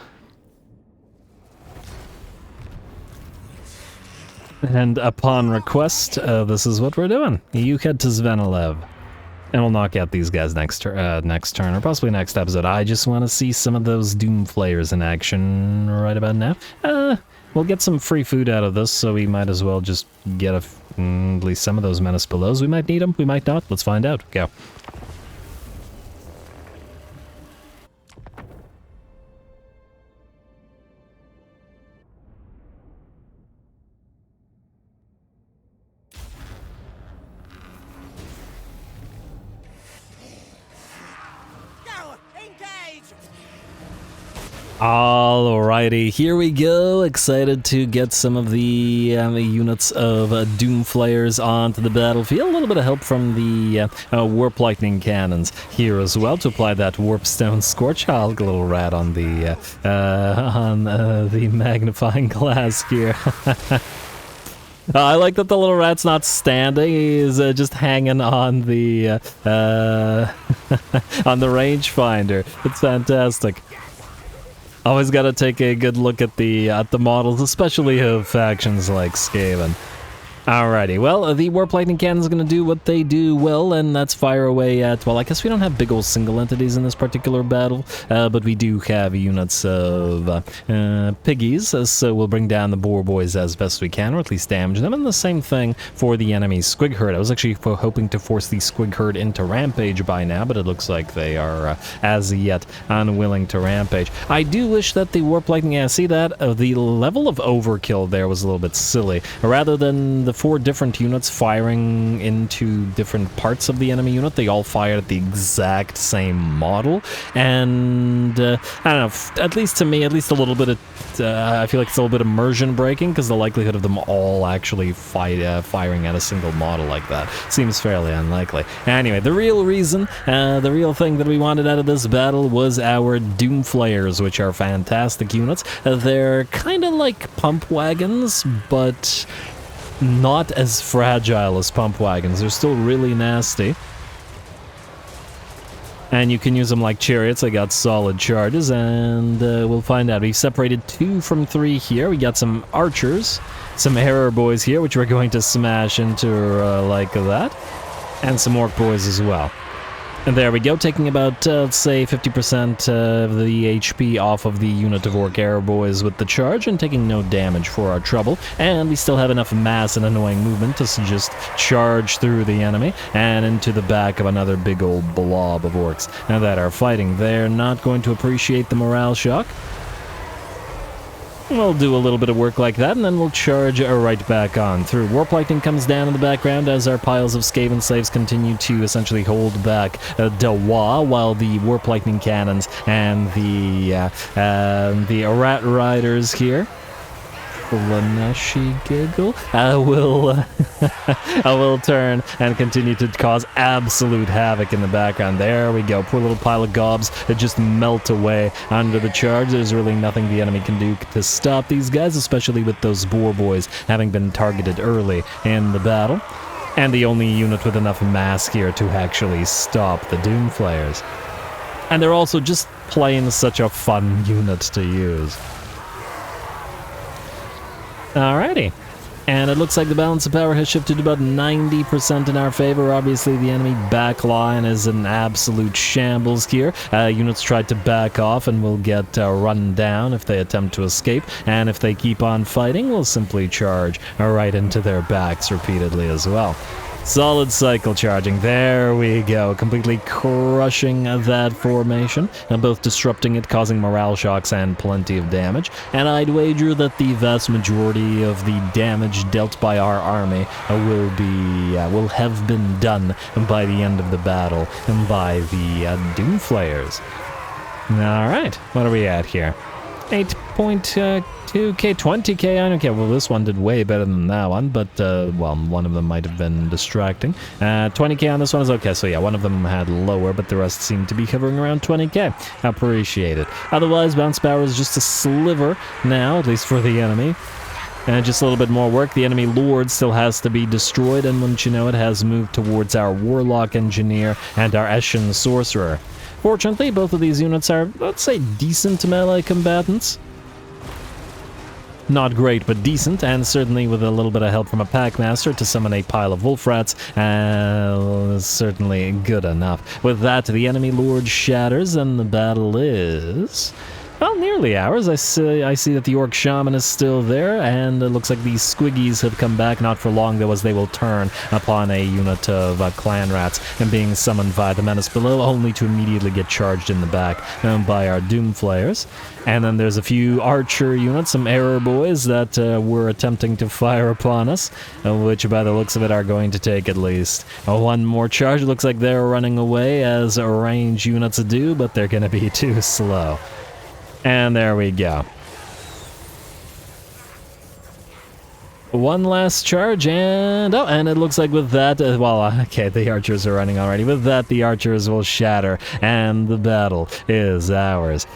And upon request, this is what we're doing. You head to Zvenilev. And we'll knock out these guys next turn, or possibly next episode. I just want to see some of those Doom Flayers in action right about now. We'll get some free food out of this, so we might as well just get at least some of those Menace Belows. We might need them, we might not. Let's find out. Go. Alrighty, here we go. Excited to get some of the units of Doom Flayers onto the battlefield. A little bit of help from the Warp Lightning cannons here as well to apply that Warpstone Scorch. I'll get a little rat on the magnifying glass here. I like that the little rat's not standing. He's just hanging on the on the rangefinder. It's fantastic. Always got to take a good look at the models, especially of factions like Skaven. Alrighty, well, the Warp Lightning Cannon is going to do what they do well, and that's fire away at, well, I guess we don't have big old single entities in this particular battle, but we do have units of piggies, so we'll bring down the boar boys as best we can, or at least damage them, and the same thing for the enemy squig herd. I was actually hoping to force the squig herd into rampage by now, but it looks like they are, as yet, unwilling to rampage. I do wish that the Warp Lightning, yeah, see that? The level of overkill there was a little bit silly. Rather than the 4 different units firing into different parts of the enemy unit, they all fired at the exact same model, and I don't know, at least to me, at least a little bit of I feel like it's a little bit immersion breaking, because the likelihood of them all actually firing at a single model like that seems fairly unlikely. Anyway, the real reason, the real thing that we wanted out of this battle was our Doomflayers, which are fantastic units. They're kind of like pump wagons, but not as fragile as pump wagons. They're still really nasty. And you can use them like chariots. They got solid charges, and we'll find out. We've separated 2 from 3 here. We got some archers, some arrow boys here, which we're going to smash into like that, and some orc boys as well. And there we go, taking about, let's say, 50% of the HP off of the unit of Orc Arrow Boys with the charge, and taking no damage for our trouble. And we still have enough mass and annoying movement to just charge through the enemy and into the back of another big old blob of orcs now that are fighting. They're not going to appreciate the morale shock. We'll do a little bit of work like that, and then we'll charge right back on through. Warp Lightning comes down in the background as our piles of Skaven slaves continue to essentially hold back Dawa, while the Warp Lightning cannons and the Rat Riders here, Laneshi Giggle, I will turn and continue to cause absolute havoc in the background. There we go, poor little pile of gobs that just melt away under the charge. There's really nothing the enemy can do to stop these guys, especially with those boar boys having been targeted early in the battle, and the only unit with enough mass here to actually stop the Doomflayers. And they're also just plain such a fun unit to use. Alrighty, and it looks like the balance of power has shifted about 90% in our favor. Obviously, the enemy backline is an absolute shambles here. Units tried to back off and will get run down if they attempt to escape, and if they keep on fighting, we'll simply charge right into their backs repeatedly as well. Solid cycle charging. There we go. Completely crushing that formation, and both disrupting it, causing morale shocks and plenty of damage. And I'd wager that the vast majority of the damage dealt by our army will have been done by the end of the battle and by the Doomflayers. Alright, what are we at here? 8.2k, 20k, I don't care. Well, this one did way better than that one, but, well, one of them might have been distracting. 20k on this one is okay, so yeah, one of them had lower, but the rest seemed to be hovering around 20k. Appreciate it. Otherwise, bounce power is just a sliver now, at least for the enemy. And just a little bit more work. The enemy Lord still has to be destroyed, and wouldn't you know it, has moved towards our Warlock Engineer and our Eshin Sorcerer. Fortunately, both of these units are, let's say, decent melee combatants. Not great, but decent, and certainly with a little bit of help from a Packmaster to summon a pile of Wolf Rats, certainly good enough. With that, the enemy Lord shatters, and the battle is, well, nearly ours. I see that the Orc Shaman is still there, and it looks like these Squiggies have come back. Not for long, though, as they will turn upon a unit of Clan Rats and being summoned by the Menace below, only to immediately get charged in the back by our Doomflayers. And then there's a few Archer units, some Arrow Boys that were attempting to fire upon us, which by the looks of it are going to take at least one more charge. It looks like they're running away, as range units do, but they're going to be too slow. And there we go. One last charge, and oh, and it looks like with that, well, okay, the archers are running already. With that, the archers will shatter, and the battle is ours.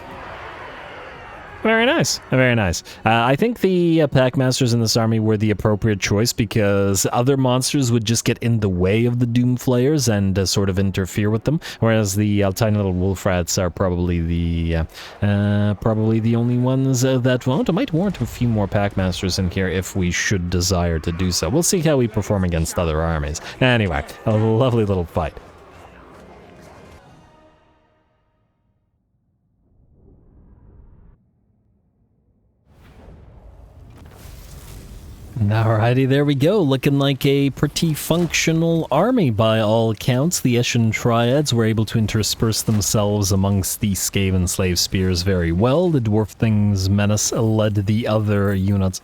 Very nice, very nice. I think the Packmasters in this army were the appropriate choice because other monsters would just get in the way of the Doomflayers and sort of interfere with them, whereas the tiny little wolf rats are probably the only ones that won't. I might warrant a few more Packmasters in here if we should desire to do so. We'll see how we perform against other armies. Anyway, a lovely little fight. Alrighty, there we go. Looking like a pretty functional army by all accounts. The Eshin Triads were able to intersperse themselves amongst the Skaven slave spears very well. The Dwarf Thing's menace led the other units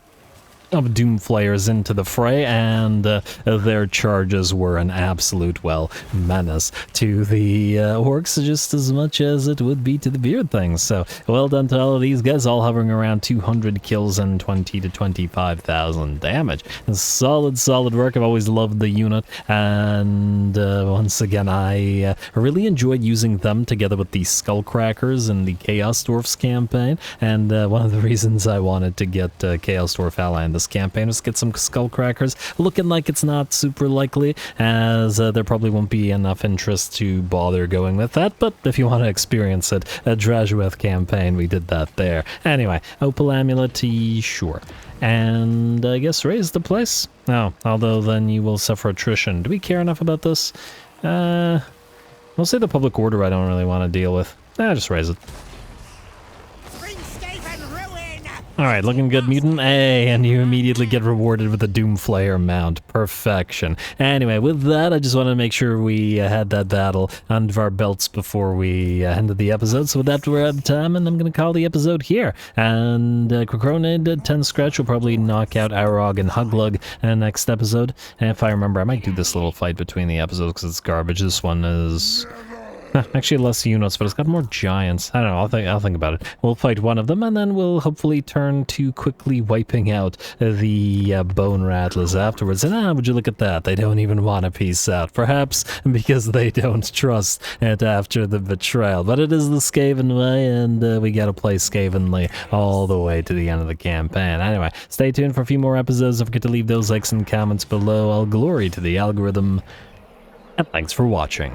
of Doomflayers into the fray, and their charges were an absolute, well, menace to the orcs just as much as it would be to the Beard Things. So, well done to all of these guys, all hovering around 200 kills and 20 to 25,000 damage. Solid work. I've always loved the unit, and once again, I really enjoyed using them together with the Skullcrackers in the Chaos Dwarfs campaign, and one of the reasons I wanted to get Chaos Dwarf Ally in this campaign was get some Skullcrackers. Looking like it's not super likely, as there probably won't be enough interest to bother going with that, but if you want to experience it, a Drajueth campaign, we did that there. Anyway, Opal Amulet, sure. And I guess raise the place? No, although then you will suffer attrition. Do we care enough about this? We'll say the public order I don't really want to deal with. Just raise it. Alright, looking good, mutant. Hey, and you immediately get rewarded with a Doomflayer mount. Perfection. Anyway, with that, I just want to make sure we had that battle under our belts before we ended the episode. So with that, we're out of time, and I'm going to call the episode here. And Crocronid, 10 Scratch will probably knock out Arog and Huglug in the next episode. And if I remember, I might do this little fight between the episodes because it's garbage. This one is... actually less units, but it's got more giants. I don't know, I'll think about it. We'll fight one of them, and then we'll hopefully turn to quickly wiping out the Bone Rattlers afterwards. And would you look at that? They don't even want to peace out. Perhaps because they don't trust it after the betrayal. But it is the Skaven way, and we gotta play Skavenly all the way to the end of the campaign. Anyway, stay tuned for a few more episodes. Don't forget to leave those likes and comments below. All glory to the algorithm, and thanks for watching.